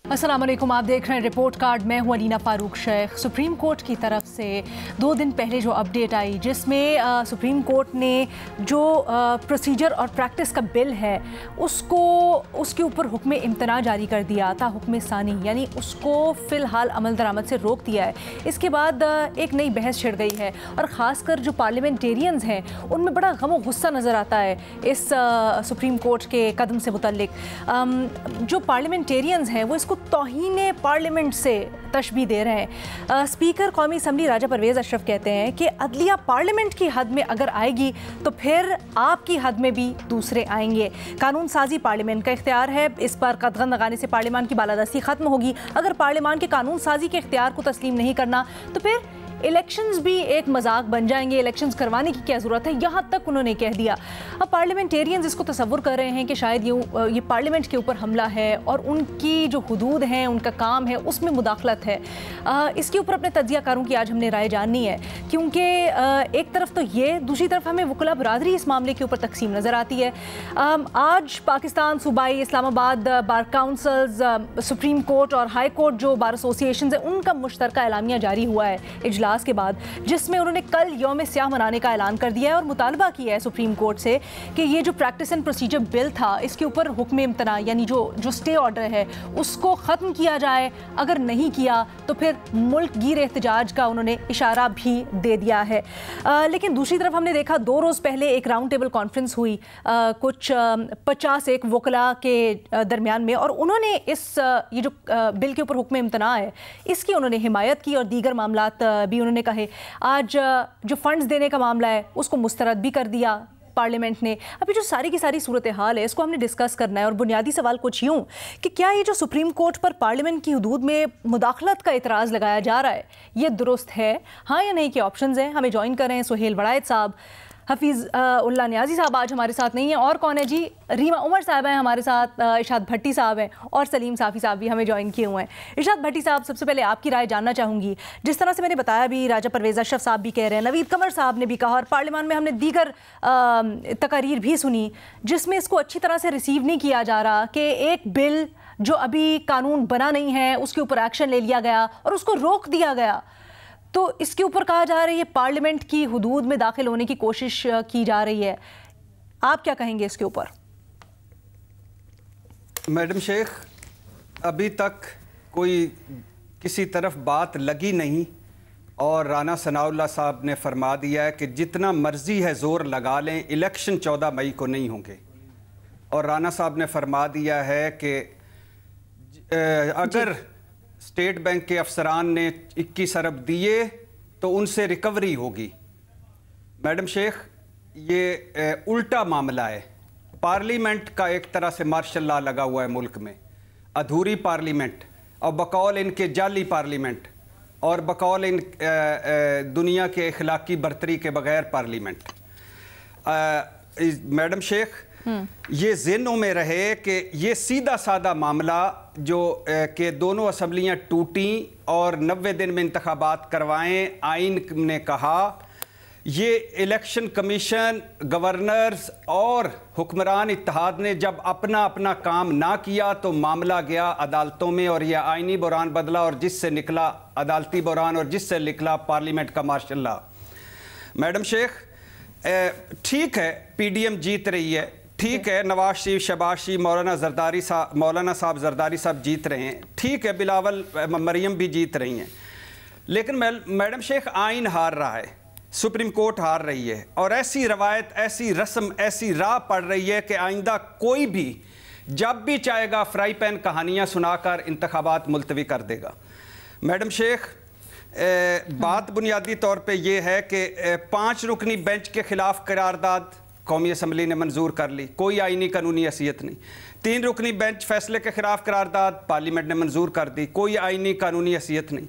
अस्सलाम वालेकुम, आप देख रहे हैं रिपोर्ट कार्ड। मैं हूं अलीना फारूक शेख। सुप्रीम कोर्ट की तरफ से 2 दिन पहले जो अपडेट आई, जिसमें सुप्रीम कोर्ट ने जो प्रोसीजर और प्रैक्टिस का बिल है उसके ऊपर हुक्म इम्तना जारी कर दिया था, हुक्म सानी, यानी उसको फ़िलहाल अमल दरामद से रोक दिया है। इसके बाद एक नई बहस छिड़ गई है और ख़ासकर जो पार्लियामेंटेरियंस हैं उनमें बड़ा गम और गुस्सा नज़र आता है इस सुप्रीम कोर्ट के कदम से मुतल्लिक। जो पार्लियामेंटेरियंस हैं वो इसको तौहीन पार्लियामेंट से तशबीह दे रहे हैं। स्पीकर कौमी असम्बली राजा परवेज़ अशरफ कहते हैं कि अदलिया पार्लियामेंट की हद में अगर आएगी तो फिर आपकी हद में भी दूसरे आएंगे। कानून साजी पार्लियामेंट का इख्तियार है, इस पर कदगन लगाने से पार्लियामान की बालादस्ती ख़त्म होगी। अगर पार्लियामान के कानून साजी के इख्तियार को तस्लीम नहीं करना तो फिर इलेक्शंस भी एक मजाक बन जाएंगे। इलेक्शंस करवाने की क्या ज़रूरत है, यहाँ तक उन्होंने कह दिया। अब पार्लियामेंटेरियंस इसको तसव्वुर कर रहे हैं कि शायद ये पार्लियामेंट के ऊपर हमला है और उनकी जो हुदूद हैं, उनका काम है, उसमें मुदाखलत है। इसके ऊपर अपने तज्ज़ियाकारों की आज हमने राय जाननी है, क्योंकि एक तरफ तो ये, दूसरी तरफ हमें वकला बरादरी इस मामले के ऊपर तकसीम नज़र आती है। आज पाकिस्तान सूबाई इस्लामाबाद बार काउंसिल्स, सुप्रीम कोर्ट और हाई कोर्ट जो बार एसोसिएशन है, उनका मुश्तरका एलामिया जारी हुआ है इजलास के बाद, जिसमें उन्होंने कल यौम स्याह मनाने का ऐलान कर दिया है और मुतालबा किया है सुप्रीम कोर्ट से कि ये जो प्रैक्टिस एंड प्रोसीजर बिल था, इसके ऊपर हुक्म इम्तना यानी जो स्टे ऑर्डर है उसको ख़त्म किया जाए। अगर नहीं किया तो फिर मुल्क गिर एहतजाज का उन्होंने इशारा भी दे दिया है। लेकिन दूसरी तरफ हमने देखा 2 रोज़ पहले एक राउंड टेबल कॉन्फ्रेंस हुई कुछ 51 वकला के दरमियान में, और उन्होंने ये जो बिल के ऊपर हुक्म इम्तना है इसकी उन्होंने हिमायत की और दीगर मामलात भी उन्होंने कहे। आज जो फंड्स देने का मामला है उसको मुस्तरद भी कर दिया पार्लियामेंट ने। अभी जो सारी की सारी सूरत हाल है इसको हमने डिस्कस करना है, और बुनियादी सवाल कुछ यूँ कि क्या ये जो सुप्रीम कोर्ट पर पार्लियामेंट की हुदूद में मुदाखलत का इतराज़ लगाया जा रहा है ये दुरुस्त है, हाँ या नहीं के ऑप्शंस हैं। हमें ज्वाइन कर रहे हैं सुहेल वड़ायत साहब, हफीज़ उल्ला न्याजी साहब आज हमारे साथ नहीं है, और कौन है जी, रीमा उमर साहब हैं हमारे साथ, इरशाद भट्टी साहब हैं और सलीम साफ़ी साहब भी हमें ज्वाइन किए हुए हैं। इरशाद भट्टी साहब, सबसे पहले आपकी राय जानना चाहूँगी। जिस तरह से मैंने बताया भी, राजा परवेज़ अशरफ साहब भी कह रहे हैं, नवीद कमर साहब ने भी कहा, और पार्लियामान में हमने दीगर तकारीर भी सुनी जिसमें इसको अच्छी तरह से रिसीव नहीं किया जा रहा कि एक बिल जो अभी कानून बना नहीं है उसके ऊपर एक्शन ले लिया गया और उसको रोक दिया गया। तो इसके ऊपर कहा जा रहा है ये पार्लियामेंट की हुदूद में दाखिल होने की कोशिश की जा रही है। आप क्या कहेंगे इसके ऊपर? मैडम शेख, अभी तक कोई किसी तरफ बात लगी नहीं, और राना सनाउल्लाह साहब ने फरमा दिया है कि जितना मर्जी है जोर लगा लें, इलेक्शन 14 मई को नहीं होंगे। और राना साहब ने फरमा दिया है कि अगर स्टेट बैंक के अफसरान ने 21 अरब दिए तो उनसे रिकवरी होगी। मैडम शेख, ये उल्टा मामला है। पार्लियामेंट का एक तरह से मार्शल लॉ लगा हुआ है मुल्क में, अधूरी पार्लियामेंट, और बकौल इनके जाली पार्लियामेंट, और बकौल इन दुनिया के अखलाकी बरतरी के बगैर पार्लियामेंट। मैडम शेख, ये ज़हनों में रहे कि ये सीधा साधा मामला जो कि दोनों असम्बलियाँ टूटी और 90 दिन में इंतखाबात करवाएं, आइन ने कहा ये इलेक्शन कमीशन, गवर्नर्स और हुक्मरान इत्तेहाद ने जब अपना अपना काम ना किया तो मामला गया अदालतों में, और यह आइनी बहरान बदला, और जिससे निकला अदालती बहरान, और जिससे निकला पार्लियामेंट का मार्शल लॉ। मैडम शेख, ठीक है PDM जीत रही है, ठीक है नवाज शरीफ, शहबाज शरीफ, मौलाना साहब जरदारी साहब जीत रहे हैं, ठीक है बिलावल मरियम भी जीत रही हैं, लेकिन मैडम शेख आइन हार रहा है, सुप्रीम कोर्ट हार रही है, और ऐसी रवायत, ऐसी रस्म, ऐसी राह पड़ रही है कि आइंदा कोई भी जब भी चाहेगा फ्राई पैन कहानियाँ सुनाकर इंतखाबात मुलतवी कर देगा। मैडम शेख, बात बुनियादी तौर पे ये है कि 5 रुकनी बेंच के खिलाफ करारदाद कौमी असम्बली ने मंजूर कर ली, कोई आईनी कानूनी हैसियत नहीं। 3 रुकनी बेंच फैसले के खिलाफ करारदाद पार्लियामेंट ने मंजूर कर दी, कोई आईनी कानूनी हैसियत नहीं।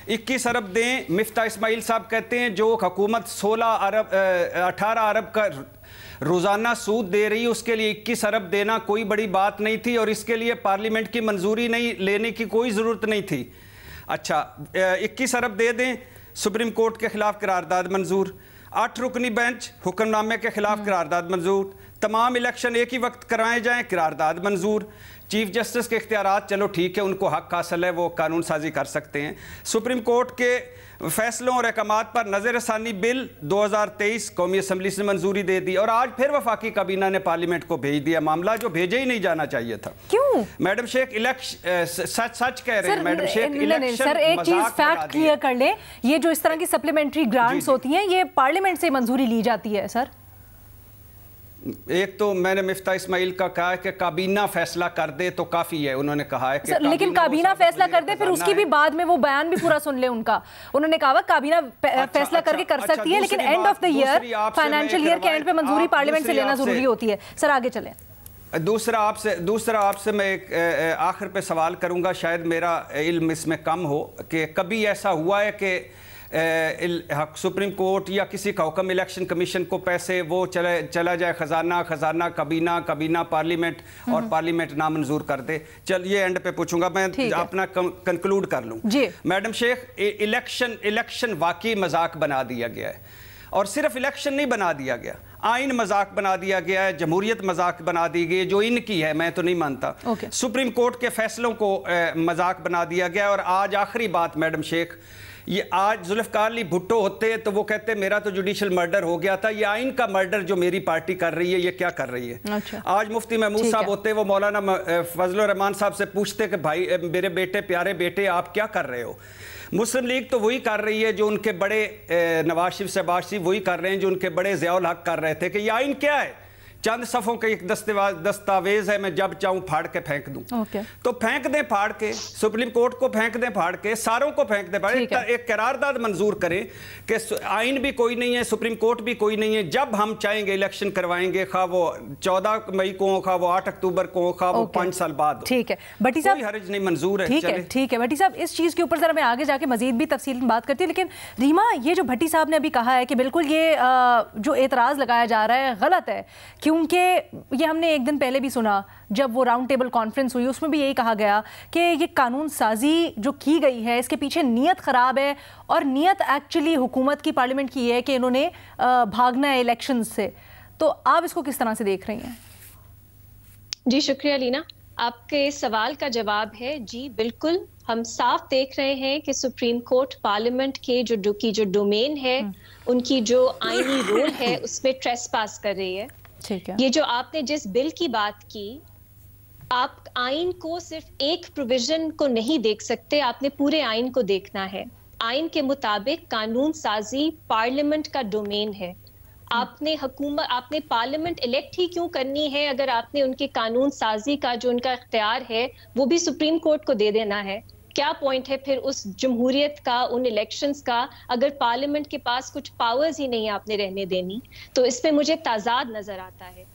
21 अरब दें, मिफ्ता इस्माइल साहब कहते हैं जो हुकूमत 18 अरब का रोज़ाना सूद दे रही है उसके लिए 21 अरब देना कोई बड़ी बात नहीं थी, और इसके लिए पार्लियामेंट की मंजूरी नहीं लेने की कोई ज़रूरत नहीं थी। अच्छा, 21 अरब दे दें, सुप्रीम कोर्ट के खिलाफ करारदाद मंजूर। 8 रुकनी बेंच हुक्मनामे के खिलाफ करारदाद मंजूर। तमाम इलेक्शन एक ही वक्त करवाए जाएं, करारदाद मंजूर। चीफ जस्टिस के इख्तियारात, चलो ठीक है, उनको हक हासिल है, वो कानून साजी कर सकते हैं। सुप्रीम कोर्ट के फैसलों और अहकामात पर नज़र-ए-सानी बिल 2023 कौमी असम्बली से मंजूरी दे दी और आज फिर वफाकी काबीना ने पार्लियामेंट को भेज दिया मामला जो भेजे ही नहीं जाना चाहिए था। क्यों? मैडम शेख इलेक्शन सच कह रहे हैं मैडम शेख, इलेक्शन सर एक चीज फैक्ट क्लियर कर ले, ये जो इस तरह की सप्लीमेंट्री ग्रांट्स होती हैं ये पार्लियामेंट से मंजूरी ली जाती है सर। एक तो मैंने मिफ्ता इस्माइल का कहा है कि काबीना फैसला कर दे तो काफी है, उन्होंने कहा है कि लेकिन काबीना फैसला कर दे फिर उसकी भी बाद में वो बयान भी पूरा सुन ले उनका। उन्होंने कहा काबीना फैसला करके कर सकती है लेकिन end of the year, financial year के एंड पे मंजूरी पार्लियामेंट से लेना जरूरी होती है। सर आगे चलें। दूसरा आपसे मैं एक आखिर पे सवाल करूंगा, शायद मेरा इल्म इसमें कम हो, कि कभी ऐसा हुआ है कि सुप्रीम कोर्ट या किसी का हुक्म इलेक्शन कमीशन को पैसे वो चला जाए खजाना काबीना पार्लियामेंट और पार्लियामेंट नामंजूर कर दे? चल ये एंड पे पूछूंगा, मैं अपना कंक्लूड कर लूं। मैडम शेख, इलेक्शन वाकई मजाक बना दिया गया है और सिर्फ इलेक्शन नहीं बना दिया गया, आइन मजाक बना दिया गया है, जमहूरियत मजाक बना दी गई जो इनकी है, मैं तो नहीं मानता। सुप्रीम कोर्ट के फैसलों को मजाक बना दिया गया। और आज आखिरी बात मैडम शेख, ये आज जुल्फ़िकार अली भुट्टो होते तो वो कहते मेरा तो जुडिशल मर्डर हो गया था, ये आइन का मर्डर जो मेरी पार्टी कर रही है ये क्या कर रही है। अच्छा। आज मुफ्ती महमूद साहब होते, वो मौलाना फजलुर रहमान साहब से पूछते कि भाई मेरे बेटे, प्यारे बेटे, आप क्या कर रहे हो? मुस्लिम लीग तो वही कर रही है जो उनके बड़े नवाज शरीफ शहबाज शरीफ वही कर रहे हैं जो उनके बड़े ज़ियाउल हक कर रहे थे कि ये आइन क्या है, चंद सफ़ों का एक दस्तावेज है, मैं जब चाहूँ फाड़ के फेंक दूं। तो फेंक दें फाड़ के, सुप्रीम कोर्ट को फेंक दें फाड़ के, सारों को फेंक दें फाड़ के, एक करारदाद मंजूर करें कि आइन भी कोई नहीं है, सुप्रीम कोर्ट भी कोई नहीं है, जब हम चाहेंगे इलेक्शन करवाएंगे, खा वो 14 मई को हो, खा वो 8 अक्टूबर को हो, खा वो 5 साल बाद। ठीक है भट्टी साहब, हर्ज नहीं, मंजूर है। ठीक है भट्टी साहब, इस चीज़ के ऊपर जरा मैं आगे जाके मजीद भी तफसील में बात करती हूँ, लेकिन रीमा, ये जो भट्टी साहब ने अभी कहा है कि बिल्कुल ये जो एतराज़ लगाया जा रहा है गलत है, क्योंकि ये हमने एक दिन पहले भी सुना जब वो राउंड टेबल कॉन्फ्रेंस हुई, उसमें भी यही कहा गया कि ये कानून साजी जो की गई है इसके पीछे नीयत ख़राब है और नीयत एक्चुअली हुकूमत की, पार्लियामेंट की है कि इन्होंने भागना है इलेक्शन से। तो आप इसको किस तरह से देख रही हैं? जी शुक्रिया लीना, आपके सवाल का जवाब है जी बिल्कुल। हम साफ देख रहे हैं कि सुप्रीम कोर्ट पार्लियामेंट के जो डोमेन है, उनकी जो आईनी रोल है उसमें ट्रेसपास कर रही है। ठीक है। ये जो आपने जिस बिल की बात की, आप आइन को सिर्फ एक प्रोविजन को नहीं देख सकते, आपने पूरे आइन को देखना है। आइन के मुताबिक कानून साजी पार्लियामेंट का डोमेन है। आपने पार्लियामेंट इलेक्ट ही क्यों करनी है अगर आपने उनके कानून साजी का जो उनका इख्तियार है वो भी सुप्रीम कोर्ट को दे देना है? क्या पॉइंट है फिर उस जमहूरियत का, उन इलेक्शंस का, अगर पार्लियामेंट के पास कुछ पावर्स ही नहीं आपने रहने देनी? तो इसमें मुझे ताजाद नजर आता है।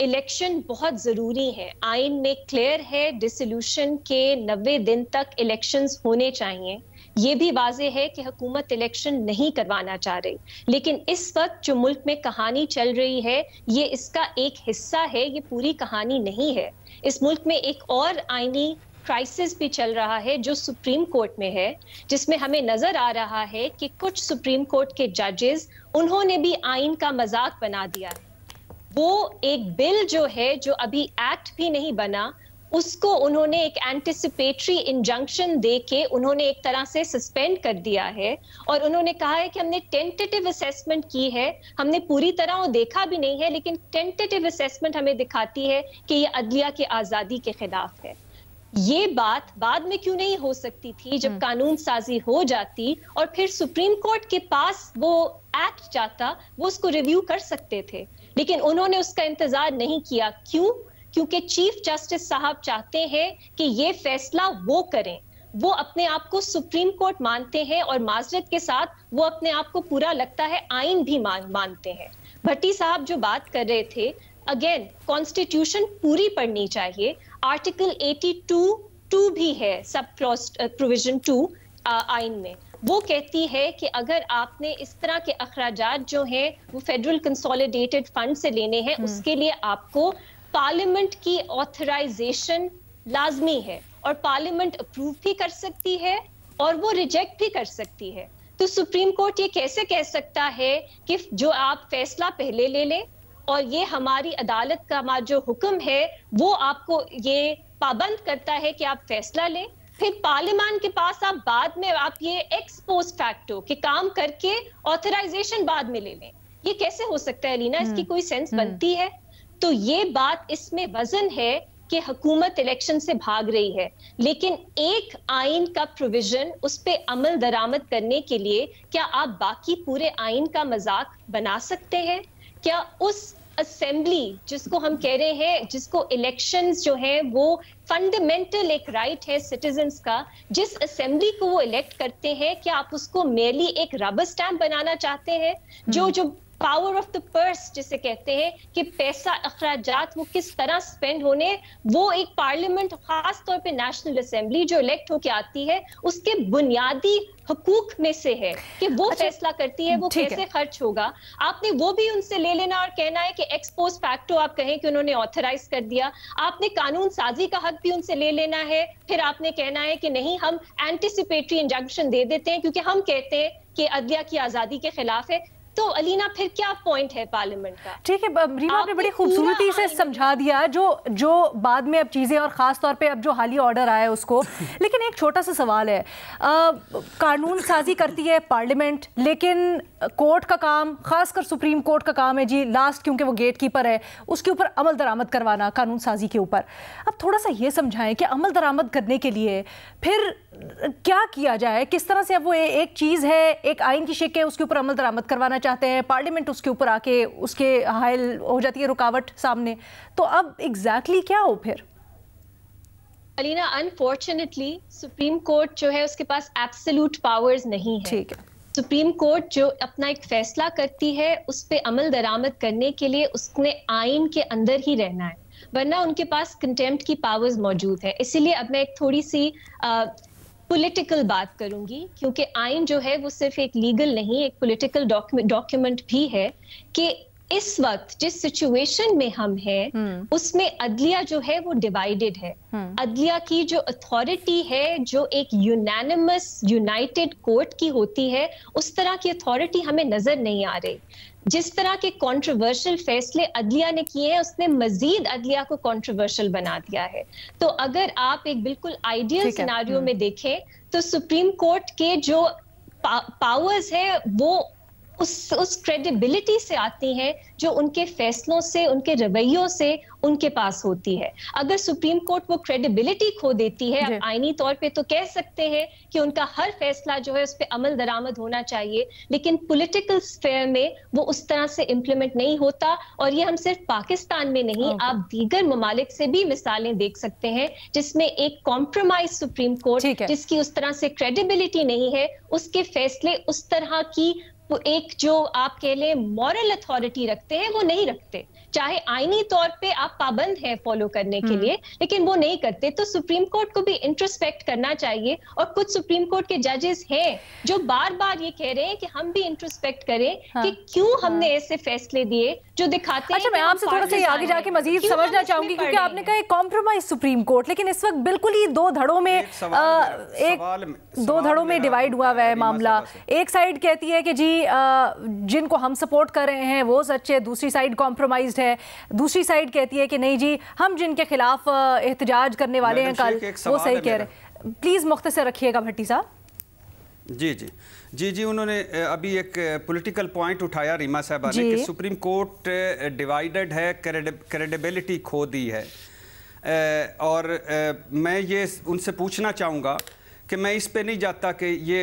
इलेक्शन बहुत जरूरी है, आइन में क्लियर है डिसोल्यूशन के 90 दिन तक इलेक्शंस होने चाहिए। ये भी वाज़ेह है कि हुकूमत इलेक्शन नहीं करवाना चाह रही, लेकिन इस वक्त जो मुल्क में कहानी चल रही है ये इसका एक हिस्सा है, ये पूरी कहानी नहीं है। इस मुल्क में एक और आईनी क्राइसिस भी चल रहा है जो सुप्रीम कोर्ट में है, जिसमें हमें नजर आ रहा है कि कुछ सुप्रीम कोर्ट के जजेस, उन्होंने भी आइन का मजाक बना दिया है। वो एक बिल जो है, जो अभी एक्ट भी नहीं बना, उसको उन्होंने एक एंटिसिपेटरी इंजंक्शन दे के उन्होंने एक तरह से सस्पेंड कर दिया है और उन्होंने कहा है कि हमने टेंटेटिव असेसमेंट की है, हमने पूरी तरह वो देखा भी नहीं है, लेकिन टेंटेटिव असेसमेंट हमें दिखाती है कि ये अदलिया की आज़ादी के खिलाफ है। ये बात बाद में क्यों नहीं हो सकती थी जब कानून साजी हो जाती और फिर सुप्रीम कोर्ट के पास वो एक्ट जाता, वो उसको रिव्यू कर सकते थे, लेकिन उन्होंने उसका इंतजार नहीं किया। क्यों? क्योंकि चीफ जस्टिस साहब चाहते हैं कि ये फैसला वो करें। वो अपने आप को सुप्रीम कोर्ट मानते हैं और माजरत के साथ वो अपने आप को पूरा लगता है आइन भी मानते हैं। भट्टी साहब जो बात कर रहे थे, अगेन कॉन्स्टिट्यूशन पूरी पढ़नी चाहिए। आर्टिकल 82(2) भी है, सब क्लॉज प्रोविजन 2 आइन में। वो कहती है कि अगर आपने इस तरह के अखराजात जो हैं वो फेडरल कंसोलिडेटेड फंड से लेने हैं, उसके लिए आपको पार्लियामेंट की ऑथराइजेशन लाजमी है और पार्लियामेंट अप्रूव भी कर सकती है और वो रिजेक्ट भी कर सकती है। तो सुप्रीम कोर्ट ये कैसे कह सकता है कि जो आप फैसला पहले ले लें और ये हमारी अदालत का जो हुक्म है वो आपको ये पाबंद करता है कि आप फैसला लें, फिर पार्लियामान के पास आप बाद में आप ये एक्स पोस्ट फैक्टो के काम करके ऑथराइजेशन बाद में ले लें। ये कैसे हो सकता है अलीना? इसकी कोई सेंस बनती है? तो ये बात इसमें वजन है कि हुकूमत इलेक्शन से भाग रही है, लेकिन एक आइन का प्रोविजन उस पे अमल दरामद करने के लिए क्या आप बाकी पूरे आइन का मजाक बना सकते हैं? क्या उस असेंबली जिसको हम कह रहे हैं, जिसको इलेक्शंस जो है वो फंडामेंटल एक राइट है सिटीजन्स का, जिस असेंबली को वो इलेक्ट करते हैं, क्या आप उसको मेरली एक रबर स्टैम्प बनाना चाहते हैं? जो पावर ऑफ द पर्स जिसे कहते हैं कि पैसा अखराजात वो किस तरह स्पेंड होने, वो एक पार्लियामेंट खास तौर पे नेशनल असेंबली जो इलेक्ट होके आती है उसके बुनियादी हुकूक में से है कि वो फैसला करती है वो कैसे खर्च होगा। आपने वो भी उनसे ले लेना और कहना है कि एक्स पोस्ट फैक्टो आप कहें कि उन्होंने ऑथराइज कर दिया, आपने कानून साजी का हक भी उनसे ले लेना है, फिर आपने कहना है कि नहीं हम एंटिसिपेटरी इंजंक्शन दे देते हैं क्योंकि हम कहते हैं कि अदलिया की आजादी के खिलाफ है। तो अलीना फिर क्या पॉइंट है पार्लियामेंट का? ठीक है, रीमा आपने बड़ी खूबसूरती से समझा दिया जो बाद में अब चीज़ें, और ख़ास तौर पे अब जो हालिया ऑर्डर आया है उसको। लेकिन एक छोटा सा सवाल है, कानून साजी करती है पार्लियामेंट, लेकिन कोर्ट का काम, खासकर सुप्रीम कोर्ट का काम है जी लास्ट, क्योंकि वो गेट कीपर है, उसके ऊपर अमल दरामद करवाना कानून साजी के ऊपर। अब थोड़ा सा ये समझाएं कि अमल दरामद करने के लिए फिर क्या किया जाए, किस तरह से? अब वो एक चीज़ है, एक आइन की शिक है, उसके ऊपर अमल दरामद करवाना चाहते हैं, पार्लियामेंट उसके ऊपर आके उसके हायल हो जाती है रुकावट सामने, तो अब एग्जैक्टली क्या हो फिर? अलीना, अनफॉर्चुनेटली सुप्रीम कोर्ट जो है उसके पास एब्सोल्यूट पावर्स नहीं है। ठीक है, सुप्रीम कोर्ट जो अपना एक फैसला करती है उस पे अमल दरामद करने के लिए उसने आइन के अंदर ही रहना है, वरना उनके पास कंटेम्प्ट की पावर्स मौजूद है। इसीलिए अब मैं एक थोड़ी सी पॉलिटिकल बात करूंगी, क्योंकि आइन जो है वो सिर्फ एक लीगल नहीं, एक पॉलिटिकल डॉक्यूमेंट भी है कि इस वक्त जिस सिचुएशन में हम हैं उसमें अदलिया जो है वो डिवाइडेड है। अदलिया की जो अथॉरिटी है, जो एक यूनानिमस यूनाइटेड कोर्ट की होती है, उस तरह की अथॉरिटी हमें नजर नहीं आ रही। जिस तरह के कंट्रोवर्शियल फैसले अदलिया ने किए हैं उसने मजीद अदलिया को कंट्रोवर्शियल बना दिया है। तो अगर आप एक बिल्कुल आइडियल सिनारियो में देखें तो सुप्रीम कोर्ट के जो पावर्स है वो उस क्रेडिबिलिटी से आती हैं जो उनके फैसलों से, उनके रवैयों से उनके पास होती है। अगर सुप्रीम कोर्ट वो क्रेडिबिलिटी खो देती है आईनी तौर पे, तो कह सकते हैं कि उनका हर फैसला जो है उस पर अमल दरामद होना चाहिए, लेकिन पॉलिटिकल स्फेयर में वो उस तरह से इम्प्लीमेंट नहीं होता। और ये हम सिर्फ पाकिस्तान में नहीं, आप दीगर ममालिक से भी मिसालें देख सकते हैं जिसमें एक कॉम्प्रोमाइज सुप्रीम कोर्ट जिसकी उस तरह से क्रेडिबिलिटी नहीं है, उसके फैसले उस तरह की वो एक जो आप कह लें मॉरल अथॉरिटी रखते हैं वो नहीं रखते। चाहे आईनी तौर पे आप पाबंद हैं फॉलो करने के लिए, लेकिन वो नहीं करते। तो सुप्रीम कोर्ट को भी इंट्रोस्पेक्ट करना चाहिए। और कुछ सुप्रीम कोर्ट के जजेस हैं जो बार बार ये कह रहे हैं कि हम भी इंट्रोस्पेक्ट करें कि क्यों हमने ऐसे फैसले दिए जो दिखाते हैं। अच्छा, मैं आपसे थोड़ा सा आगे जाके मजीद समझना चाहूंगी, क्योंकि आपने कहा कॉम्प्रोमाइज सुप्रीम कोर्ट, लेकिन इस वक्त बिल्कुल ही दो धड़ों में डिवाइड हुआ है मामला। एक साइड कहती है कि जी जिनको हम सपोर्ट कर रहे हैं वो सच्चे, दूसरी साइड कॉम्प्रोमाइज्ड है। दूसरी साइड कहती है कि नहीं जी, हम जिनके खिलाफ एहतजाज करने वाले हैं कल वो सही कह रहे हैं। प्लीज मुख्तसर रखिएगा भट्टी साहब। जी, उन्होंने अभी एक पॉलिटिकल पॉइंट उठाया रीमा साहबा ने कि सुप्रीम कोर्ट डिवाइडेड है, क्रेडिबिलिटी खो दी है। और मैं ये उनसे पूछना चाहूँगा कि मैं इस पे नहीं जाता कि ये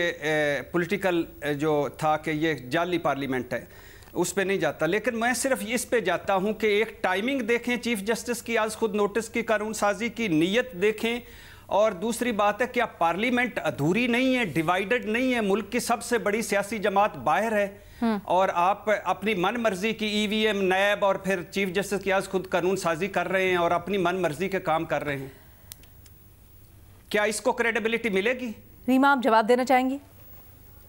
पॉलिटिकल जो था कि ये जाली पार्लियामेंट है, उस पे नहीं जाता, लेकिन मैं सिर्फ इस पे जाता हूं कि एक टाइमिंग देखें चीफ जस्टिस की, आज खुद नोटिस की कानून साजी की नीयत देखें। और दूसरी बात है, क्या पार्लियामेंट अधूरी नहीं है, डिवाइडेड नहीं है? मुल्क की सबसे बड़ी सियासी जमात बाहर है और आप अपनी मन मर्जी की ईवीएम, नैब और फिर चीफ जस्टिस की आज खुद कानून साजी कर रहे हैं और अपनी मन मर्जी के काम कर रहे हैं। क्या इसको क्रेडिबिलिटी मिलेगी? रीमा, आप जवाब देना चाहेंगी?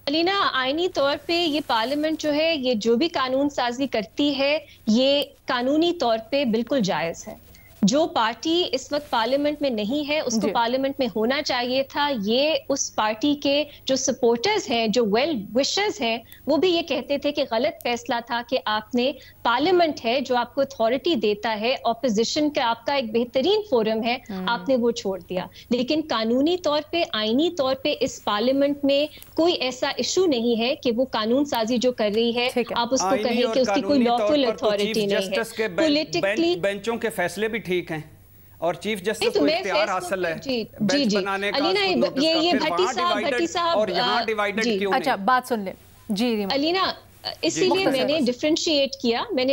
अलीना, आईनी तौर पे ये पार्लियामेंट जो है ये जो भी कानून साजी करती है ये कानूनी तौर पे बिल्कुल जायज़ है, जो पार्टी इस वक्त पार्लियामेंट में नहीं है उसको पार्लियामेंट में होना चाहिए था। ये उस पार्टी के जो सपोर्टर्स हैं, जो वेल विशर्स हैं, वो भी ये कहते थे कि गलत फैसला था कि आपने पार्लियामेंट है जो आपको अथॉरिटी देता है, ऑपोजिशन का आपका एक बेहतरीन फोरम है, आपने वो छोड़ दिया। लेकिन कानूनी तौर पे, आईनी तौर पे इस पार्लियामेंट में कोई ऐसा इशू नहीं है कि वो कानून साजी जो कर रही है आप उसको कहें कि उसकी कोई लॉफुल अथॉरिटी नहीं है। पॉलिटिकली बेंचों के फैसले भी ठीक हैं और चीफ जस्टिस को इख्तियार हासिल है बेंच बनाने का। ये भट्टी साहब और यहाँ डिवाइडेड क्यों नहीं? अच्छा, बात सुन ले जी अलीना, इसीलिए मैंने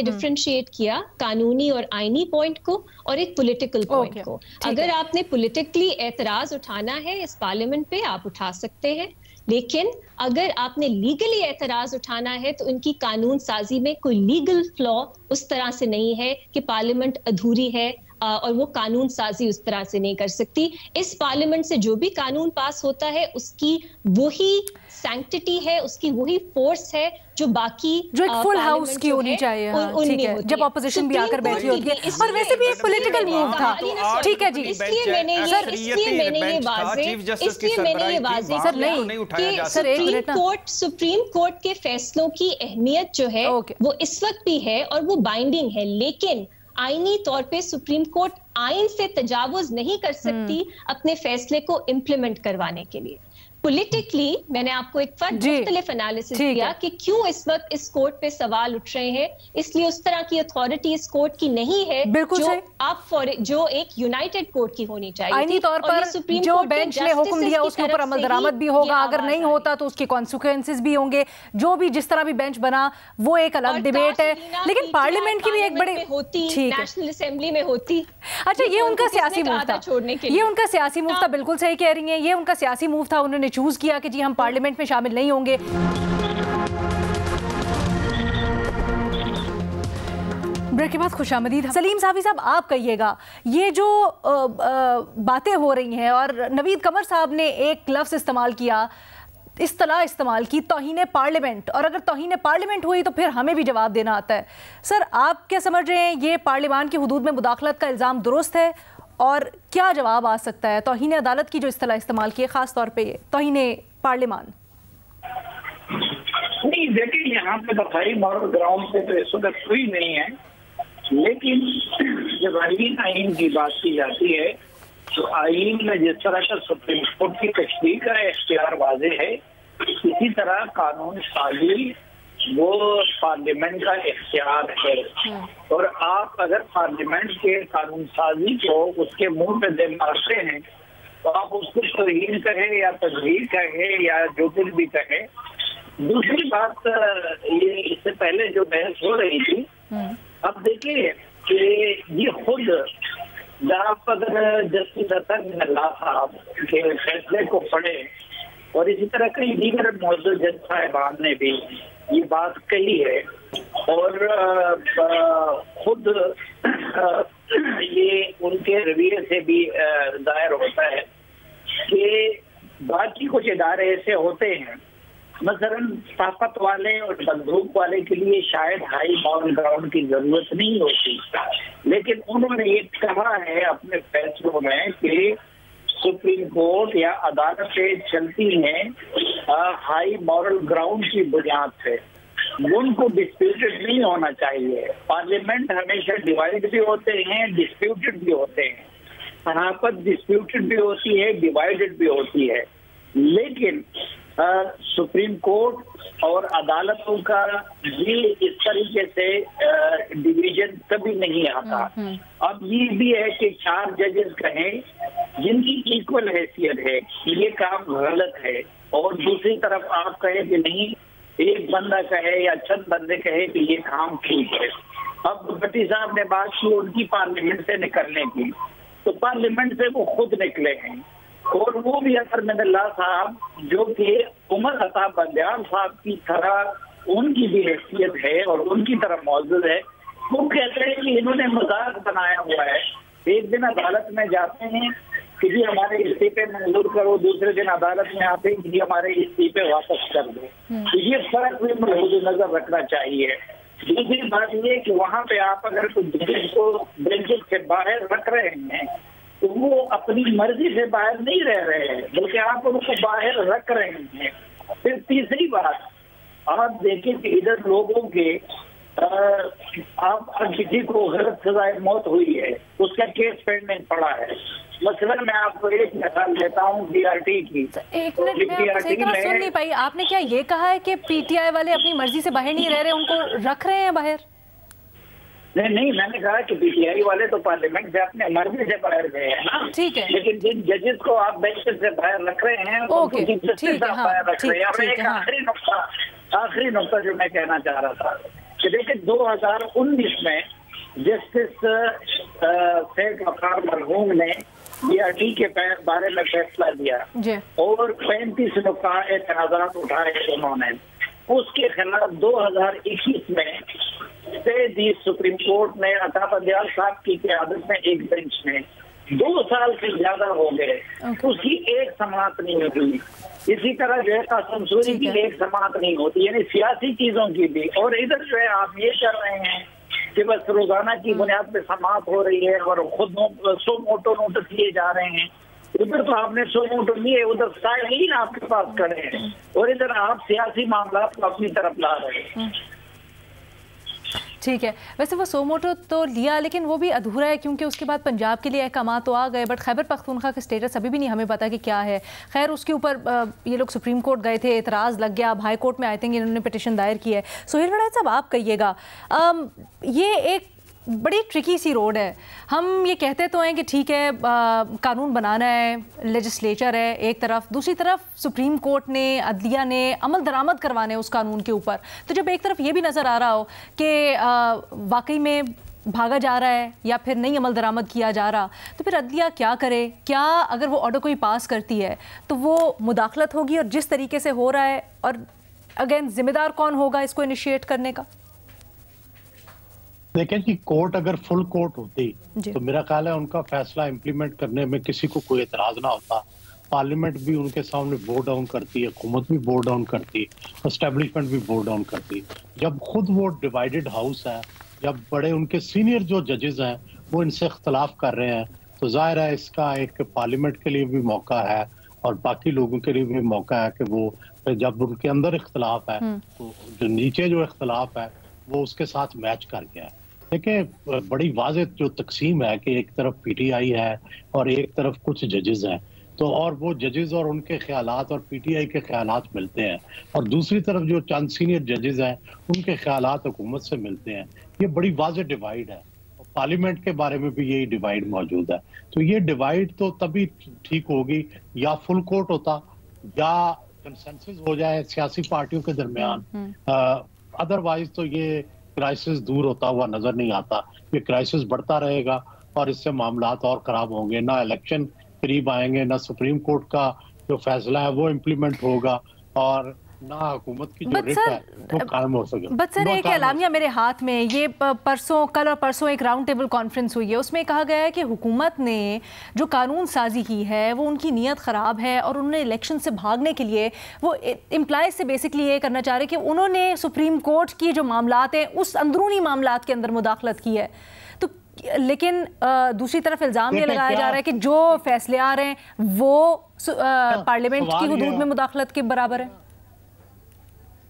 डिफरेंशिएट किया कानूनी और आईनी पॉइंट को और एक पॉलिटिकल पॉइंट को। अगर आपने पॉलिटिकली एतराज उठाना है इस पार्लियामेंट पे, आप उठा सकते हैं, लेकिन अगर आपने लीगली एतराज उठाना है तो उनकी कानून साजी में कोई लीगल फ्लॉ उस तरह से नहीं है कि पार्लियामेंट अधूरी है और वो कानून साजी उस तरह से नहीं कर सकती। इस पार्लियामेंट से जो भी कानून पास होता है उसकी वही सैंक्टिटी है, उसकी वही फोर्स है जो बाकी जो एक फुल हाउस की होनी चाहिए। ठीक है, जब ऑपोजिशन भी आकर बैठी होती है। और वैसे भी एक पॉलिटिकल मूव था। ठीक है जी, इसलिए मैंने ये वाज़ेह सर नहीं सर सुप्रीम कोर्ट के फैसलों की अहमियत जो है वो इस वक्त भी है और वो बाइंडिंग है, लेकिन आईनी तौर पे सुप्रीम कोर्ट आईन से तजावुज नहीं कर सकती अपने फैसले को इम्प्लीमेंट करवाने के लिए। पॉलिटिकली मैंने आपको एक मुख्तलिफ एनालिसिस दिया कि क्यों इस वक्त इस कोर्ट पे सवाल उठ रहे हैं, इसलिए उस तरह की अथॉरिटी इस कोर्ट की नहीं है जो एक यूनाइटेड कोर्ट की होनी चाहिए। आईनी तौर पर जो बेंच ने हुक्म दिया उसके ऊपर अमल दरामद भी होगा, अगर नहीं होता तो उसके कॉन्सिक्वेंसेस भी होंगे। जो भी जिस तरह भी बेंच बना वो एक अलग डिबेट है, लेकिन पार्लियामेंट की भी एक बड़ी नेशनल असेंबली में होती। अच्छा, ये उनका सियासी मूव था, ये उनका सियासी मूव था, बिल्कुल सही कह रही है, ये उनका सियासी मूव था। उन्होंने चूज किया कि जी हम पार्लियामेंट में शामिल नहीं होंगे। ब्रेक के बाद खुशामदीद। सलीम साहबी साहब, आप कहिएगा, ये जो बातें हो रही हैं और नवीद कमर साहब ने एक लफ्ज़ इस्तेमाल किया, इस्तलाह इस्तेमाल की, तौहीन पार्लियामेंट, और अगर तौहीन पार्लियामेंट हुई तो फिर हमें भी जवाब देना आता है। सर, आप क्या समझ रहे हैं, ये पार्लियामान की हुदूद में मुदाखलत का इल्ज़ाम दुरुस्त है और क्या जवाब आ सकता है? तौहीन अदालत की जो इस्तेलाह इस्तेमाल की है, खास तौर पे ये तौहीन पार्लियामान। नहीं, देखिए यहाँ पे हाई मॉरल ग्राउंड पे तो इस वक्त कोई नहीं है, लेकिन जब आईन की बात की जाती है तो आईन में जिस तरह का सुप्रीम कोर्ट की तशरीह का इख्तियार वाज़ेह है, इसी तरह कानून साजी वो पार्लियामेंट का इख्तियार है। और आप अगर पार्लियामेंट के कानून साजी को उसके मुंह पे दे मारते हैं तो आप उसको तौहीन कहे या तजहीर कहे या जो कुछ भी कहे। दूसरी बात, ये इससे पहले जो बहस हो रही थी, अब देखिए कि ये खुद आप अगर जस्टिस अता साहब के फैसले को पढ़े और इसी तरह कई दीगर मौजूद जज साहिबान ने भी ये बात कही है और खुद ये उनके रवैये से भी जाहिर होता है कि बाकी कुछ इदारे ऐसे होते हैं, मसलन ताकत वाले और बंदूक वाले के लिए शायद हाई मॉरल ग्राउंड की जरूरत नहीं होती, लेकिन उन्होंने ये कहा है अपने फैसलों में कि सुप्रीम कोर्ट या अदालतें चलती हैं हाई मॉरल ग्राउंड की बुनियाद पे, उनको डिस्प्यूटेड नहीं होना चाहिए। पार्लियामेंट हमेशा डिवाइड भी होते हैं, डिस्प्यूटेड भी होते हैं, यहाँ पर डिस्प्यूटेड भी होती है, डिवाइडेड भी होती है, लेकिन सुप्रीम कोर्ट और अदालतों का ये इस तरीके से डिवीजन कभी नहीं आता। अब ये भी है कि 4 जजेस कहें जिनकी इक्वल हैसियत है कि ये काम गलत है, और दूसरी तरफ आप कहें कि नहीं, एक बंदा कहे या चंद बंदे कहे कि ये काम ठीक है। अब भट्टी साहब ने बात की उनकी पार्लियामेंट से निकलने की, तो पार्लियामेंट से वो खुद निकले हैं, और वो भी अहमदुल्लाह साहब जो कि उमर अता बंदियाल साहब की तरह उनकी भी हैसियत है और उनकी तरह मौजूद है, वो कहते हैं कि इन्होंने मजाक बनाया हुआ है। एक दिन अदालत में जाते हैं कि जी हमारे इस्तीफे मंजूर करो, दूसरे दिन अदालत में आते हैं कि जी हमारे इस्तीफे वापस कर दो। तो ये फर्क भी मौजूद नजर रखना चाहिए। दूसरी बात ये कि वहाँ पे आप अगर कुछ जजेस को बेंचेस से बाहर रख रहे हैं तो वो अपनी मर्जी से बाहर नहीं रह रहे हैं, बल्कि आप उनको बाहर रख रहे हैं। फिर तीसरी बात आप देखें कि इधर लोगों के आप किसी को गलत सजाए मौत हुई है, उसका केस पेंडिंग पड़ा है। मसलन मैं आपको एक मिसाल देता हूँ DRT की। एक मिनट, मैं सही तरह सुन नहीं पाई, आपने क्या ये कहा है कि PTI वाले अपनी मर्जी से बाहर नहीं रह रहे, उनको रख रहे हैं बाहर? नहीं, मैंने कहा कि PTI वाले तो पार्लियामेंट से अपने मर्जी से बाहर गए हैं ना, ठीक है, लेकिन जिन जजेस को आप बेंच से बाहर रख रहे हैं ओके, ठीक है, बाहर रख रहे हैं। एक आखिरी नुक्ता जो मैं कहना चाह रहा था कि देखिए 2019 में जस्टिस शेख वकार मरहूम ने DRT के बारे में फैसला दिया और 35 नुक्ता एतराज़ात उठाए उन्होंने। उसके खिलाफ 2021 में सुप्रीम कोर्ट ने अता बंदियाल साहब की क़यादत में एक बेंच में 2 साल से ज्यादा हो गए, उसकी एक समाअत नहीं हुई। इसी तरह जो है कासिम सूरी की एक समाअत नहीं होती, यानी सियासी चीजों की भी। और इधर जो है आप ये कर रहे हैं कि बस रोजाना की बुनियाद पे समाअत हो रही है और खुद सो मोटो नोटिस लिए जा रहे हैं। उधर तो आपने सो मोटो लिए, उधर साहिल आपके पास खड़े हैं और इधर आप सियासी मामला को अपनी तरफ ला रहे हैं। ठीक है, वैसे वो सोमोटो तो लिया लेकिन वो भी अधूरा है क्योंकि उसके बाद पंजाब के लिए अहकाम तो आ गए, बट खैबर पख्तूनख्वा का स्टेटस अभी भी नहीं हमें पता कि क्या है। खैर उसके ऊपर ये लोग सुप्रीम कोर्ट गए थे, एतराज़ लग गया, अब हाई कोर्ट में आई थिंक इन्होंने पिटिशन दायर की है। सोहेल वड़ैच साहब आप कहिएगा, ये एक बड़ी ट्रिकी सी रोड है। हम ये कहते तो हैं कि ठीक है कानून बनाना है, लेजिस्लेचर है एक तरफ, दूसरी तरफ सुप्रीम कोर्ट ने, अदलिया ने अमल दरामद करवाने हैं उस कानून के ऊपर। तो जब एक तरफ ये भी नज़र आ रहा हो कि वाकई में भागा जा रहा है या फिर नहीं अमल दरामद किया जा रहा, तो फिर अदलिया क्या करे? क्या अगर वो ऑर्डर कोई पास करती है तो वो मुदाखलत होगी, और जिस तरीके से हो रहा है, और अगेन जिम्मेदार कौन होगा इसको इनिशिएट करने का? देखें कि कोर्ट अगर फुल कोर्ट होती तो मेरा ख्याल है उनका फैसला इम्प्लीमेंट करने में किसी को कोई एतराज ना होता। पार्लियामेंट भी उनके सामने वोट डाउन करती है, हुकूमत भी वोट डाउन करती है, एस्टेब्लिशमेंट भी वोट डाउन करती है। जब खुद वो डिवाइडेड हाउस है, जब बड़े उनके सीनियर जो जजेस हैं वो इनसे इख्तलाफ कर रहे हैं, तो जाहिर है इसका एक पार्लियामेंट के लिए भी मौका है और बाकी लोगों के लिए भी मौका है कि वो जब उनके अंदर इख्तलाफ है तो जो नीचे जो इख्तलाफ है वो उसके साथ मैच कर गया है। देखिए बड़ी वाज़ेह जो तकसीम है कि एक तरफ PTI है और एक तरफ कुछ जजेस हैं, तो और वो जजेस और उनके ख्यालात और PTI के ख्यालात मिलते हैं, और दूसरी तरफ जो चंद सीनियर जजेस हैं उनके ख्यालात हुकूमत से मिलते हैं। ये बड़ी वाज़ेह डिवाइड है, और पार्लियामेंट के बारे में भी यही डिवाइड मौजूद है। तो ये डिवाइड तो तभी ठीक होगी या फुल कोर्ट होता या कंसेंसस हो जाए सियासी पार्टियों के दरमियान, अदरवाइज तो ये क्राइसिस दूर होता हुआ नजर नहीं आता। ये क्राइसिस बढ़ता रहेगा और इससे मामलात और खराब होंगे, ना इलेक्शन करीब आएंगे, ना सुप्रीम कोर्ट का जो फैसला है वो इम्प्लीमेंट होगा, और ना हुकूमत की जो रिट है वो कायम हो सके। बट सर एक एलामिया मेरे हाथ में, ये कल और परसों एक राउंड टेबल कॉन्फ्रेंस हुई है, उसमें कहा गया है कि हुकूमत ने जो कानून साजी की है वो उनकी नीयत ख़राब है और उन्होंने इलेक्शन से भागने के लिए वो इम्प्लाइज से बेसिकली ये करना चाह रहे कि उन्होंने सुप्रीम कोर्ट की जो मामलात हैं उस अंदरूनी मामलात के अंदर मुदाखलत की है। तो लेकिन दूसरी तरफ इल्ज़ाम ये लगाया जा रहा है कि जो फैसले आ रहे हैं वो पार्लियामेंट की हुदूद में मुदाखलत के बराबर है।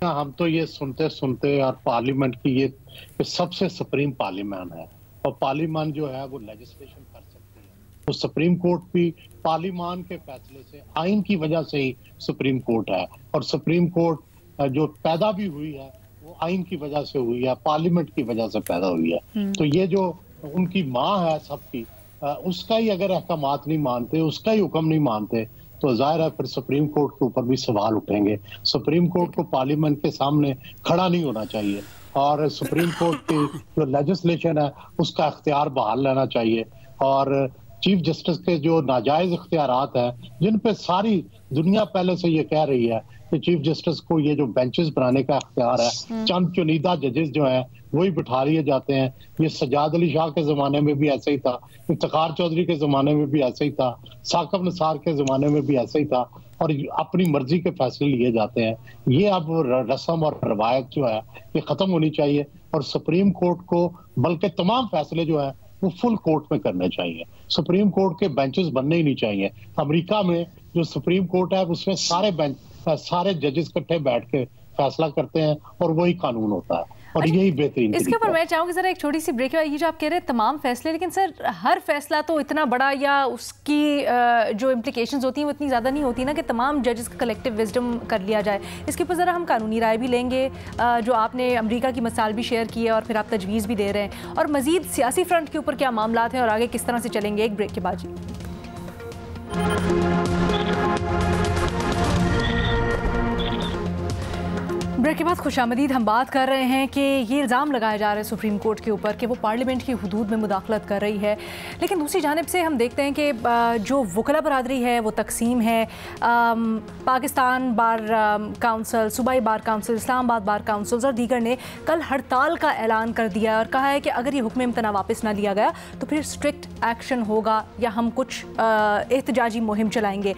हम तो ये सुनते सुनते और पार्लियामेंट की ये सबसे सुप्रीम पार्लियामेंट है, और पार्लियामेंट जो है वो लेजिस्लेशन कर सकती है। तो सुप्रीम कोर्ट भी पार्लियामेंट के फैसले से, आइन की वजह से ही सुप्रीम कोर्ट है, और सुप्रीम कोर्ट जो पैदा भी हुई है वो आइन की वजह से हुई है, पार्लियामेंट की वजह से पैदा हुई है। तो ये जो उनकी माँ है सबकी, उसका ही अगर अहकामात नहीं मानते, उसका ही हुक्म नहीं मानते, तो जाहिर है फिर सुप्रीम कोर्ट के ऊपर भी सवाल उठेंगे। सुप्रीम कोर्ट को पार्लियामेंट के सामने खड़ा नहीं होना चाहिए, और सुप्रीम कोर्ट की जो लेजिस्लेशन है उसका अख्तियार बहाल रहना चाहिए, और चीफ जस्टिस के जो नाजायज इख्तियारात हैं जिन पे सारी दुनिया पहले से ये कह रही है कि चीफ जस्टिस को ये जो बेंचेस बनाने का अख्तियार है, चंद चुनिंदा जजेस जो हैं वही बिठा लिए जाते हैं। ये सजाद अली शाह के जमाने में भी ऐसे ही था, इफ्तिखार चौधरी के जमाने में भी ऐसे ही था, साकिब निसार के जमाने में भी ऐसे ही था, और अपनी मर्जी के फैसले लिए जाते हैं। ये अब रस्म और रवायत जो है ये खत्म होनी चाहिए, और सुप्रीम कोर्ट को बल्कि तमाम फैसले जो है वो फुल कोर्ट में करने चाहिए। सुप्रीम कोर्ट के बेंचेस बनने ही नहीं चाहिए। अमेरिका में जो सुप्रीम कोर्ट है उसमें सारे जजेस इकट्ठे बैठ के फैसला करते हैं और वही कानून होता है, और यही बेहतरीन। इसके ऊपर मैं चाहूँगी जरा एक छोटी सी ब्रेक है। ये जो आप कह रहे हैं तमाम फैसले, लेकिन सर हर फैसला तो इतना बड़ा या उसकी जो इम्प्लिकेशंस होती हैं वो इतनी ज़्यादा नहीं होती ना कि तमाम जजेस का कलेक्टिव विजडम कर लिया जाए। इसके ऊपर ज़रा हम कानूनी राय भी लेंगे, जो आपने अमेरिका की मिसाल भी शेयर की है और फिर आप तजवीज़ भी दे रहे हैं, और मज़ीद सियासी फ्रंट के ऊपर क्या मामला हैं और आगे किस तरह से चलेंगे। एक ब्रेक के बाद जी। ब्रेक के बाद खुशामदीद। हम बात कर रहे हैं कि ये इल्ज़ाम लगाए जा रहे हैं सुप्रीम कोर्ट के ऊपर कि वो पार्लियामेंट की हुदूद में मुदाखलत कर रही है, लेकिन दूसरी जानिब से हम देखते हैं कि जो वकला बरादरी है वो तकसीम है। पाकिस्तान बार काउंसिल, सूबाई bar council, Islamabad bar council और दीगर ने कल हड़ताल का ऐलान कर दिया और कहा है कि अगर ये हुक्म इम्तना वापस ना लिया गया तो फिर स्ट्रिक्ट एक्शन होगा या हम कुछ एहतजाजी मुहिम चलाएंगे।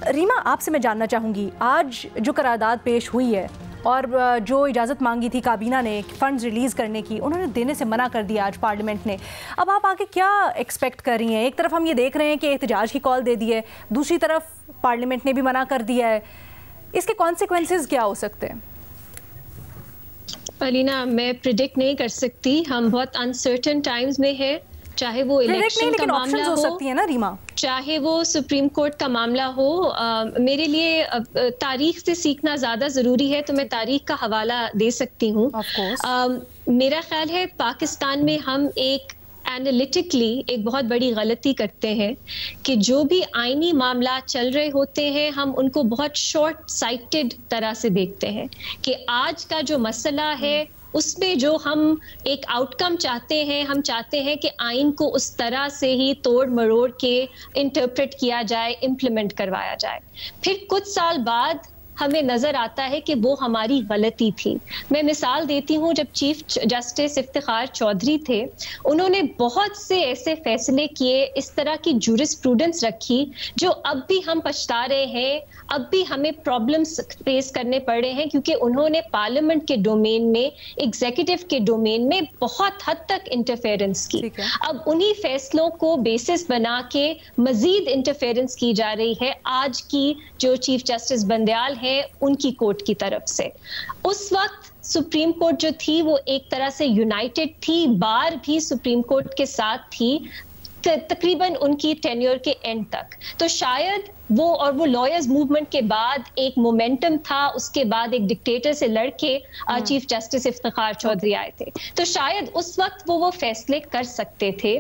रीमा, आपसे मैं जानना चाहूँगी, आज जो करारदाद पेश हुई है और जो इजाज़त मांगी थी काबीना ने फ़ंड्स रिलीज़ करने की, उन्होंने देने से मना कर दिया आज पार्लियामेंट ने। अब आप आगे क्या एक्सपेक्ट कर रही हैं? एक तरफ हम ये देख रहे हैं कि एहतजाज की कॉल दे दी है, दूसरी तरफ पार्लियामेंट ने भी मना कर दिया है। इसके कॉन्सिक्वेंसेस क्या हो सकते हैं? अलीना, मैं प्रिडिक्ट नहीं कर सकती। हम बहुत अनसर्टेन टाइम्स में है, चाहे वो इलेक्शन का मामला हो सकती है ना रीमा, चाहे वो सुप्रीम कोर्ट का मामला हो। मेरे लिए तारीख से सीखना ज़्यादा ज़रूरी है, तो मैं तारीख का हवाला दे सकती हूँ। मेरा ख्याल है पाकिस्तान में हम एक एनालिटिकली एक बहुत बड़ी गलती करते हैं कि जो भी आईनी मामला चल रहे होते हैं हम उनको बहुत शॉर्ट साइटेड तरह से देखते हैं कि आज का जो मसला है उसमें जो हम एक आउटकम चाहते हैं, हम चाहते हैं कि आइन को उस तरह से ही तोड़ मरोड़ के इंटरप्रेट किया जाए, इम्प्लीमेंट करवाया जाए। फिर कुछ साल बाद हमें नजर आता है कि वो हमारी गलती थी। मैं मिसाल देती हूँ, जब चीफ जस्टिस इफ्तिखार चौधरी थे, उन्होंने बहुत से ऐसे फैसले किए, इस तरह की जूरिस्प्रूडेंस रखी जो अब भी हम पछता रहे हैं, अब भी हमें प्रॉब्लम्स फेस करने पड़ रहे हैं, क्योंकि उन्होंने पार्लियामेंट के डोमेन में, एग्जीक्यूटिव के डोमेन में बहुत हद तक इंटरफेरेंस की। अब उन्हीं फैसलों को बेसिस बना के मजीद इंटरफेरेंस की जा रही है आज की जो चीफ जस्टिस बंदयाल है उनकी कोर्ट की तरफ से। उस वक्त सुप्रीम कोर्ट जो थी वो एक तरह से यूनाइटेड थी, बार भी सुप्रीम कोर्ट के साथ थी तकरीबन उनकी टेन्योर के एंड तक। तो शायद वो लॉयर्स मूवमेंट के बाद एक मोमेंटम था, उसके बाद एक डिक्टेटर से लड़के चीफ जस्टिस इफ्तिखार चौधरी आए थे, तो शायद उस वक्त वो फैसले कर सकते थे।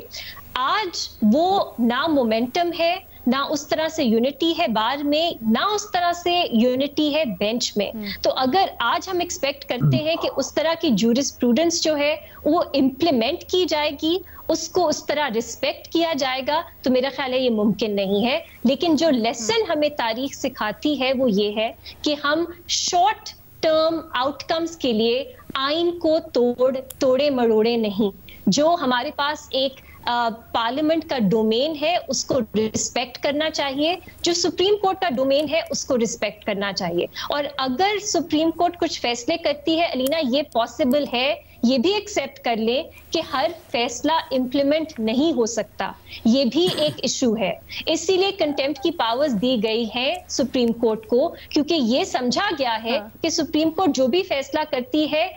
आज वो ना मोमेंटम है, ना उस तरह से यूनिटी है बार में, ना उस तरह से यूनिटी है बेंच में। तो अगर आज हम एक्सपेक्ट करते हैं कि उस तरह की जूरिस्प्रूडेंस जो है वो इम्प्लीमेंट की जाएगी, उसको उस तरह रिस्पेक्ट किया जाएगा, तो मेरा ख्याल है ये मुमकिन नहीं है। लेकिन जो लेसन हमें तारीख सिखाती है वो ये है कि हम शॉर्ट टर्म आउटकम्स के लिए आइन को तोड़े मरोड़े नहीं। जो हमारे पास एक पार्लियामेंट का डोमेन है उसको रिस्पेक्ट करना चाहिए, जो सुप्रीम कोर्ट का डोमेन है उसको रिस्पेक्ट करना चाहिए। और अगर सुप्रीम कोर्ट कुछ फैसले करती है, अलीना, ये पॉसिबल है, ये भी एक्सेप्ट कर ले कि हर फैसला इम्प्लीमेंट नहीं हो सकता, ये भी एक इशू है। इसीलिए कंटेम्प्ट की पावर्स दी गई है सुप्रीम कोर्ट को, क्योंकि ये समझा गया है कि सुप्रीम कोर्ट जो भी फैसला करती है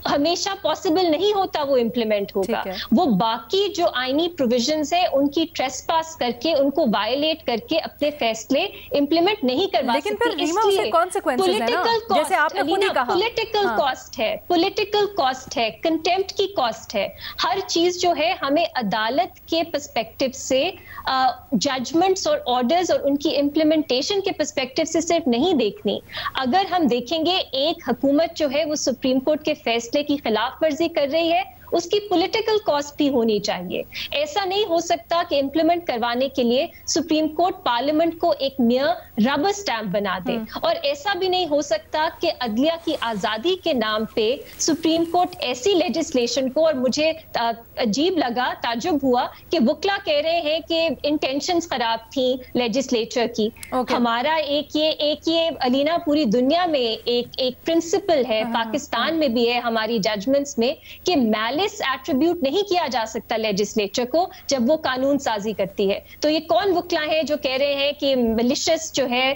हमेशा पॉसिबल नहीं होता वो इम्प्लीमेंट होगा। वो बाकी जो आईनी प्रोविजंस है उनकी ट्रेसपास करके, उनको वायलेट करके अपने फैसले इम्प्लीमेंट नहीं करवा सकती। लेकिन फिर रीमा उसके कॉन्सिक्वेंसेस है ना, जैसे आपने खुद ही कहा, पॉलिटिकल कॉस्ट है, पॉलिटिकल कॉस्ट है, कंटेम्प्ट की कॉस्ट है। हर चीज जो है हमें अदालत के पर्सपेक्टिव से, जजमेंट्स और ऑर्डर्स और उनकी इम्प्लीमेंटेशन के पर्सपेक्टिव से सिर्फ नहीं देखनी। अगर हम देखेंगे एक हुकूमत जो है वो सुप्रीम कोर्ट के फैसले की खिलाफ वर्जी कर रही है, उसकी पॉलिटिकल कॉस्ट भी होनी चाहिए। ऐसा नहीं हो सकता कि इम्प्लीमेंट करवाने के लिए सुप्रीम कोर्ट पार्लियामेंट को एक मियर रबर स्टैंप बना दे, और ऐसा भी नहीं हो सकता कि अदलिया की आजादी के नाम पे सुप्रीम कोर्ट ऐसी लेजिस्लेशन को, और मुझे अजीब लगा, ताजुब हुआ कि वुकला कह रहे हैं कि इंटेंशंस खराब थी लेजिस्लेचर की। हमारा एक ये अलीना पूरी दुनिया में एक प्रिंसिपल है, पाकिस्तान में भी है हमारी जजमेंट्स में, कि मैलिस एट्रीब्यूट नहीं किया जा सकता लेजिस्लेचर को जब वो कानून साजी करती है। तो ये कौन वुकला है जो कह रहे हैं कि मैलिशियस जो है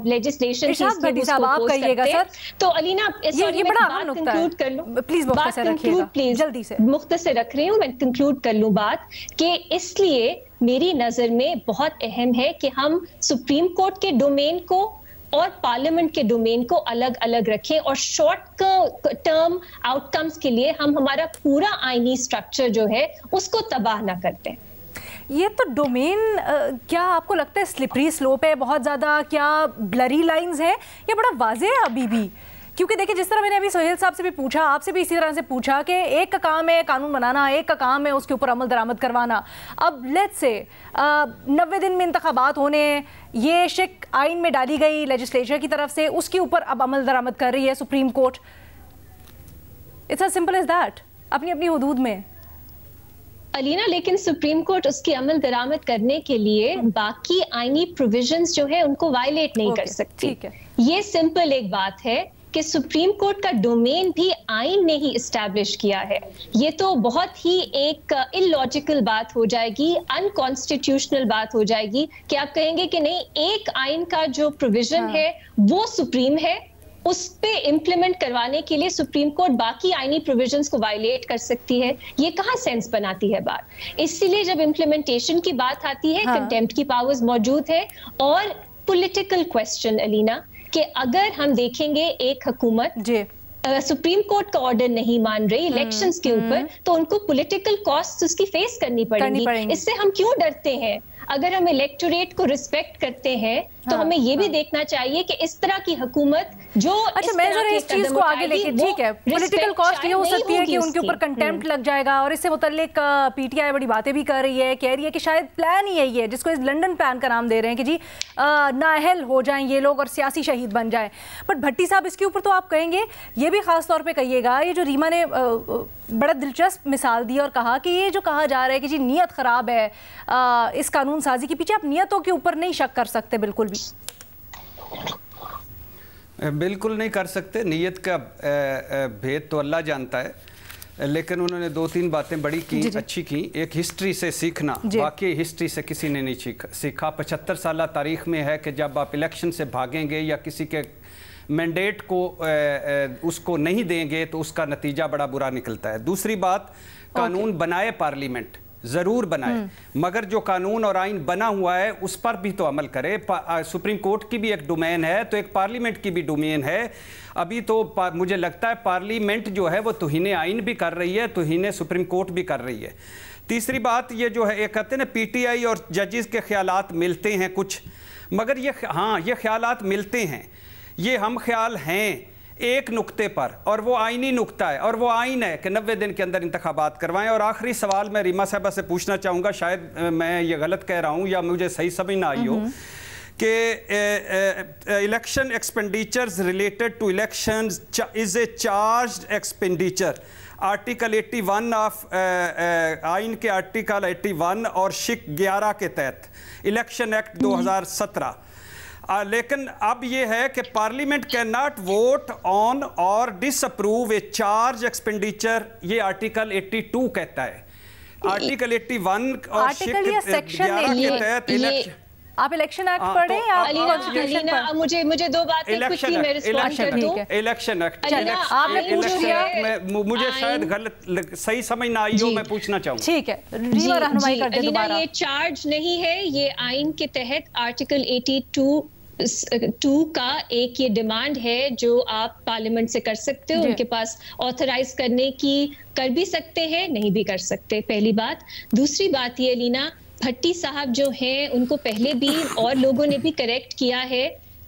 लेजिस्लेशन तो अलीना कंक्लूड कर लूं प्लीज, जल्दी से मुख्तसर रख रही हूँ, मैं कंक्लूड कर लूं बात कि इसलिए मेरी नजर में बहुत अहम है कि हम सुप्रीम कोर्ट के डोमेन को और पार्लियामेंट के डोमेन को अलग अलग रखें, और शॉर्ट टर्म आउटकम्स के लिए हम हमारा पूरा आईनी स्ट्रक्चर जो है उसको तबाह ना करते हैं। ये तो डोमेन क्या आपको लगता है स्लिपरी स्लोप है बहुत ज़्यादा, क्या ब्लरी लाइंस है, या बड़ा वाज़ेह है अभी भी? क्योंकि देखिए, जिस तरह मैंने अभी सोहेल साहब से भी पूछा, आपसे भी इसी तरह से पूछा कि एक का काम है कानून बनाना, एक का काम है उसके ऊपर अमल दरामद करवाना। अब लेट्स से 90 दिन में इंतखाबात होने, ये शिक आइन में डाली गई लेजिस्लेचर की तरफ से, उसके ऊपर अब अमल दरामद कर रही है supreme court. It's as simple as that, अपनी अपनी हुदूद में। अलीना, लेकिन सुप्रीम कोर्ट उसकी अमल दरामद करने के लिए बाकी आईनी प्रोविजंस जो है उनको वायलेट नहीं कर सकती। ठीक है, ये सिंपल एक बात है कि सुप्रीम कोर्ट का डोमेन भी आइन ने ही इस्टेब्लिश किया है। ये तो बहुत ही एक इलॉजिकल बात हो जाएगी, अनकॉन्स्टिट्यूशनल बात हो जाएगी कि आप कहेंगे कि नहीं, एक आइन का जो प्रोविजन है वो सुप्रीम है, उस पे इम्प्लीमेंट करवाने के लिए सुप्रीम कोर्ट बाकी आईनी प्रोविजंस को वायलेट कर सकती है। ये कहाँ सेंस बनाती है बात। इसीलिए जब इम्प्लीमेंटेशन की बात आती है, कंटेम्प्ट की पावर्स मौजूद है। और पॉलिटिकल क्वेश्चन अलीना, कि अगर हम देखेंगे एक हुकूमत सुप्रीम कोर्ट का ऑर्डर नहीं मान रही इलेक्शंस के ऊपर, तो उनको पॉलिटिकल कॉस्ट उसकी फेस करनी पड़ेगी। इससे हम क्यों डरते हैं? अगर हम इलेक्टोरेट को रिस्पेक्ट करते हैं तो हमें ये भी देखना चाहिए कि इस तरह की हुकूमत जो मैं जरा इस चीज को आगे लेके, ठीक है, पॉलिटिकल कॉस्ट ये हो सकती है कि उनके ऊपर कंटेम्प्ट लग जाएगा, और इससे मुतल्लिक पीटीआई बड़ी बातें भी कर रही है, कह रही है कि शायद प्लान ही यही है जिसको इस लंदन प्लान का नाम दे रहे हैं कि जी नाअहल हो जाएं ये लोग और सियासी शहीद बन जाएं। बट भट्टी साहब, इसके ऊपर तो आप कहेंगे, ये भी खास तौर पर कहिएगा, ये जो रीमा ने बड़ा दिलचस्प मिसाल दी और कहा कि ये जो कहा जा रहा है कि जी नीयत ख़राब है इस कानून साजी के पीछे, आप नियतों के ऊपर नहीं शक कर सकते बिल्कुल भी। बिल्कुल नहीं कर सकते, नीयत का भेद तो अल्लाह जानता है, लेकिन उन्होंने 2-3 बातें बड़ी की, अच्छी की। एक हिस्ट्री से सीखना, वाकई हिस्ट्री से किसी ने नहीं सीखा। 75 साल तारीख में है कि जब आप इलेक्शन से भागेंगे या किसी के मैंडेट को उसको नहीं देंगे तो उसका नतीजा बड़ा बुरा निकलता है। दूसरी बात, कानून बनाए पार्लियामेंट, ज़रूर बनाए, मगर जो कानून और आइन बना हुआ है उस पर भी तो अमल करे। सुप्रीम कोर्ट की भी एक डोमेन है, तो एक पार्लियामेंट की भी डोमेन है। अभी तो मुझे लगता है पार्लियामेंट जो है वो तौहीन आइन भी कर रही है, तौहीन सुप्रीम कोर्ट भी कर रही है। तीसरी बात ये जो है, एक कहते हैं ना पीटीआई और जजेस के ख्यालात मिलते हैं कुछ, मगर ये ये ख्यालात मिलते हैं, ये हम ख्याल हैं एक नुक्ते पर, और वो आईनी नुक्ता है, और वो आइन है कि 90 दिन के अंदर इंतखाबात करवाएं। और आखिरी सवाल मैं रीमा साहबा से पूछना चाहूँगा, शायद मैं ये गलत कह रहा हूँ या मुझे सही समझ ना आई हो, कि election expenditures related to elections is a charged expenditure. Article 81 of आइन के आर्टिकल 81 और शिक 11 के तहत इलेक्शन एक्ट 2017। लेकिन अब ये है कि parliament can not vote on और डिसअप्रूव ए चार्ज एक्सपेंडिचर, ये आर्टिकल 82 कहता है। आर्टिकल 81 और सेक्शन के तहत आप इलेक्शन एक्ट पढ़े या अलीना, मुझे 2 बातें क्विकली मैं रिस्पॉन्ड कर दूं। इलेक्शन एक्ट आपने पूछ लिया, मुझे शायद गलत सही समझ ना आई हो, मैं पूछना चाहूंगा। ठीक है, रीमा रहनुमाई कर दे दोबारा। ये चार्ज नहीं है, ये आइन के तहत आर्टिकल 82 का एक ये डिमांड है जो आप पार्लियामेंट से कर सकते हो, उनके पास ऑथराइज करने की कर भी सकते हैं, नहीं भी कर सकते, पहली बात। दूसरी बात ये लीना, भट्टी साहब जो हैं उनको पहले भी और लोगों ने भी करेक्ट किया है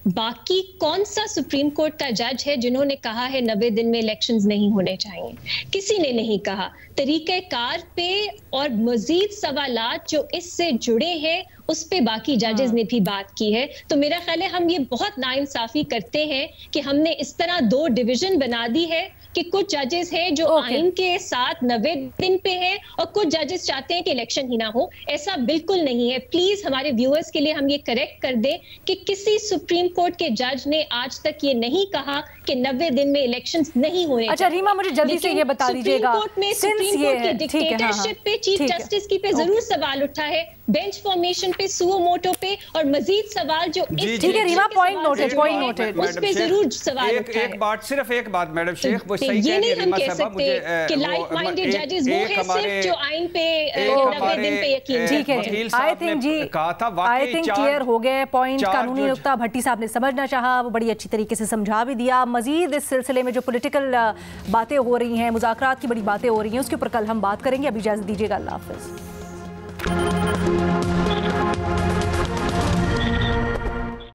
बाकी कौन सा सुप्रीम कोर्ट का जज है जिन्होंने कहा है 90 दिन में इलेक्शंस नहीं होने चाहिए? किसी ने नहीं कहा। तरीक़ेकार पे और मजीद सवालात जो इससे जुड़े हैं उस पे बाकी जजेस ने भी बात की है। तो मेरा ख्याल है हम ये बहुत नाइंसाफी करते हैं कि हमने इस तरह दो डिवीजन बना दी है कि कुछ जजेस हैं जो आइन के साथ 90 दिन पे हैं और कुछ जजेस चाहते हैं कि इलेक्शन ही ना हो। ऐसा बिल्कुल नहीं है। प्लीज हमारे व्यूअर्स के लिए हम ये करेक्ट कर दें कि किसी सुप्रीम कोर्ट के जज ने आज तक ये नहीं कहा कि 90 दिन में इलेक्शंस नहीं होने। अच्छा रीमा, मुझे जल्दी से ये बता दीजिएगा, सुप्रीम कोर्ट के डिक्टेटरशिप पे, चीफ जस्टिस की पे जरूर सवाल उठा है, बेंच फॉर्मेशन पे, सुओ मोटो पे और मजीद सवाल जो ठीक है रीमा, पॉइंट नोटेड, उस पे जरूर सवाल उठा है। एक बात, सिर्फ एक बात मैडम शेख, वो सही ये नहीं हम कह सकते कि लाइक माइंडेड जजेस वो है सिर्फ जो आइन पे 90 दिन पे यकीन। ठीक है, आई थिंक जी, आई थिंक क्लियर हो गए पॉइंट। कानूनी नुक्ता भट्टी साहब ने समझना चाहा, वो बड़ी अच्छी तरीके से समझा भी दिया। मजीद इस सिलसिले में जो पॉलिटिकल बातें हो रही हैं, मुज़ाकरात की बड़ी बातें हो रही हैं, उसके ऊपर कल हम बात करेंगे। अभी इजाज़त दीजिएगा, अल्लाह हाफ़िज़।